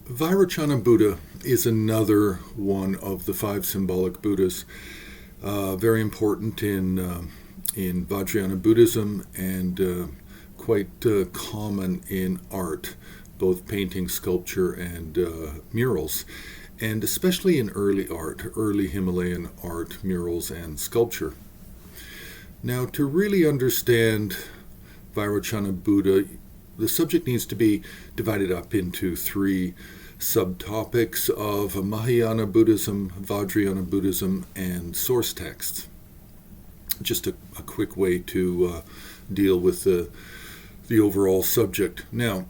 Vairochana Buddha is another one of the five symbolic Buddhas, very important in Vajrayana Buddhism and quite common in art, both painting, sculpture, and murals, and especially in early art, early Himalayan art, murals, and sculpture. Now, to really understand Vairochana Buddha, the subject needs to be divided up into three subtopics of Mahayana Buddhism, Vajrayana Buddhism, and source texts. Just a quick way to deal with the overall subject. Now,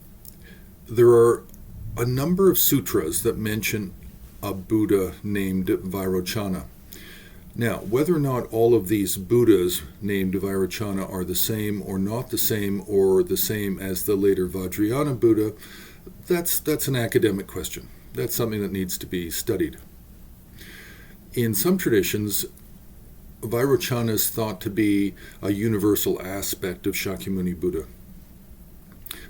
there are a number of sutras that mention a Buddha named Vairochana. Now, whether or not all of these Buddhas named Vairochana are the same or not the same, or the same as the later Vajrayana Buddha, that's an academic question. That's something that needs to be studied. In some traditions, Vairochana is thought to be a universal aspect of Shakyamuni Buddha.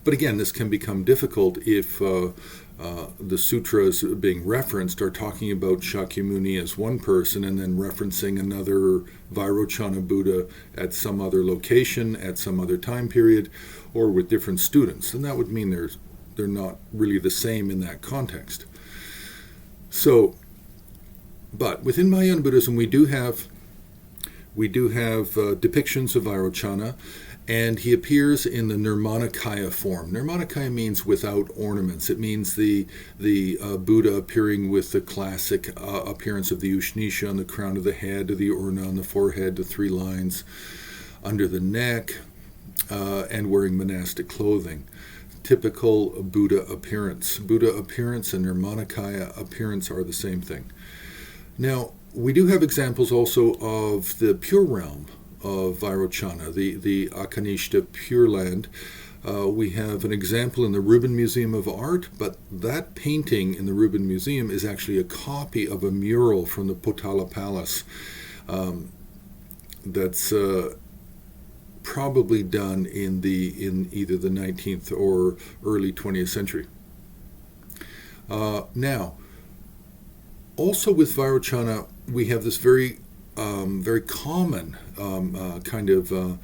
But again, this can become difficult if the sutras being referenced are talking about Shakyamuni as one person and then referencing another Vairochana Buddha at some other location, at some other time period, or with different students. And that would mean they're not really the same in that context. So, but within Mahayana Buddhism, we do have depictions of Vairochana, and he appears in the Nirmanakaya form. Nirmanakaya means without ornaments. It means the Buddha appearing with the classic appearance of the Ushnisha on the crown of the head, the Urna on the forehead, the three lines under the neck, and wearing monastic clothing. Typical Buddha appearance. Buddha appearance and Nirmanakaya appearance are the same thing. Now, we do have examples also of the pure realm of Vairochana, the Akanishta Pure Land. We have an example in the Rubin Museum of Art, but that painting in the Rubin Museum is actually a copy of a mural from the Potala Palace that's probably done in either the 19th or early 20th century. Now, also with Vairochana, we have this very common kind of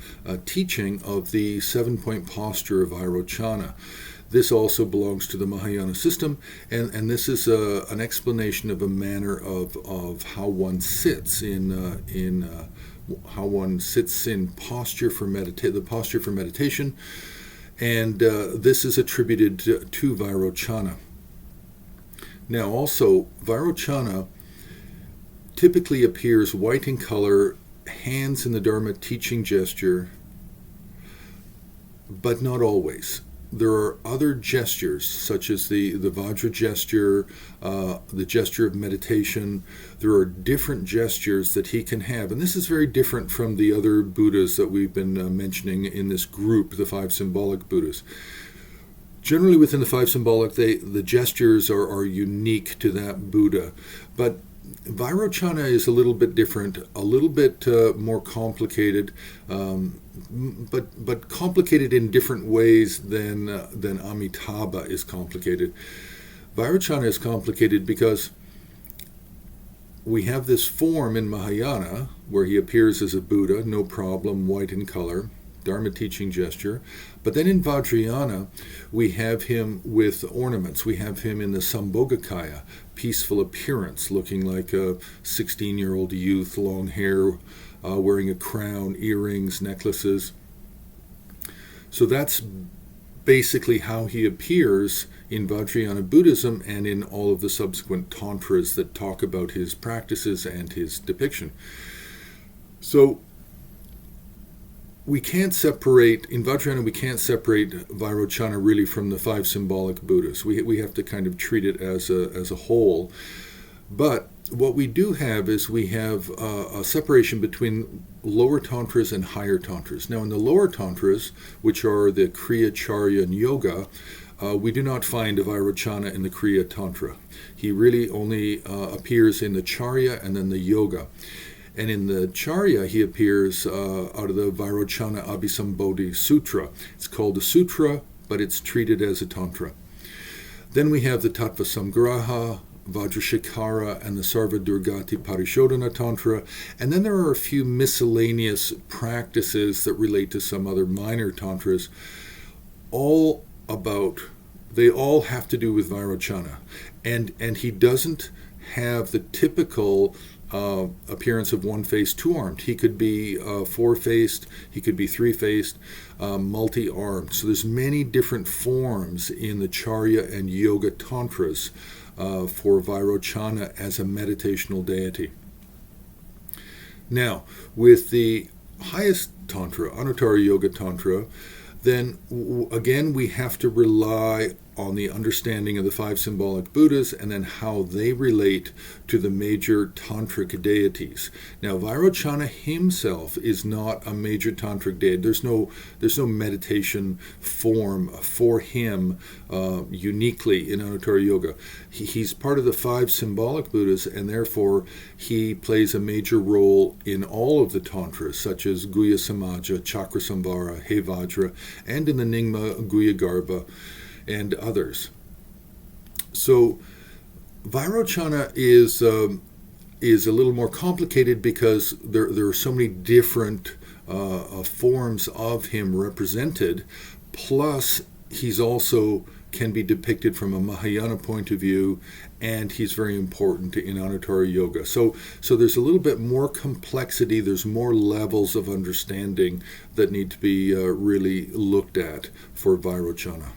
teaching of the 7-point posture of Vairochana. This also belongs to the Mahayana system, and this is an explanation of a manner of how one sits in posture for the posture for meditation, and this is attributed to Vairochana. Now, also, Vairochana typically appears white in color, hands in the Dharma teaching gesture, but not always. There are other gestures, such as the Vajra gesture, the gesture of meditation. There are different gestures that he can have, and this is very different from the other Buddhas that we've been mentioning in this group, the five symbolic Buddhas. Generally within the five symbolic, the gestures are unique to that Buddha, but Vairochana is a little bit different, a little bit more complicated, but complicated in different ways than Amitabha is complicated. Vairochana is complicated because we have this form in Mahayana where he appears as a Buddha, no problem, white in color, Dharma teaching gesture. But then in Vajrayana, we have him with ornaments. We have him in the Sambhogakaya, peaceful appearance, looking like a 16-year-old youth, long hair, wearing a crown, earrings, necklaces. So that's basically how he appears in Vajrayana Buddhism and in all of the subsequent tantras that talk about his practices and his depiction. So we can't separate, in Vajrayana, we can't separate Vairochana really from the five symbolic Buddhas. We have to kind of treat it as a whole. But what we do have is we have a separation between lower tantras and higher tantras. Now, in the lower tantras, which are the Kriya, Charya, and Yoga, we do not find a Vairochana in the Kriya Tantra. He really only appears in the Charya and then the Yoga. And in the Charya, he appears out of the Vairochana Abhisambodhi Sutra. It's called a sutra, but it's treated as a tantra. Then we have the Tattva Samgraha, Vajrashikara, and the Sarva Durgati Parishodhana Tantra. And then there are a few miscellaneous practices that relate to some other minor tantras, they all have to do with Vairochana. And he doesn't have the typical appearance of one-faced, two-armed. He could be four-faced, he could be three-faced, multi-armed. So there's many different forms in the Charya and Yoga Tantras for Vairochana as a meditational deity. Now, with the highest Tantra, Anuttara Yoga Tantra, then again we have to rely on the understanding of the five symbolic Buddhas and then how they relate to the major tantric deities. Now, Vairochana himself is not a major tantric deity. There's no meditation form for him uniquely in Anuttara Yoga. He's part of the five symbolic Buddhas, and therefore he plays a major role in all of the tantras, such as Guhya Samaja, Chakra Samvara, He Vajra, and in the Nyingma Guhya Garbha, and others. So Vairochana is a little more complicated because there are so many different forms of him represented, plus he's also can be depicted from a Mahayana point of view, and he's very important in Anuttara Yoga. So there's a little bit more complexity, there's more levels of understanding that need to be really looked at for Vairochana.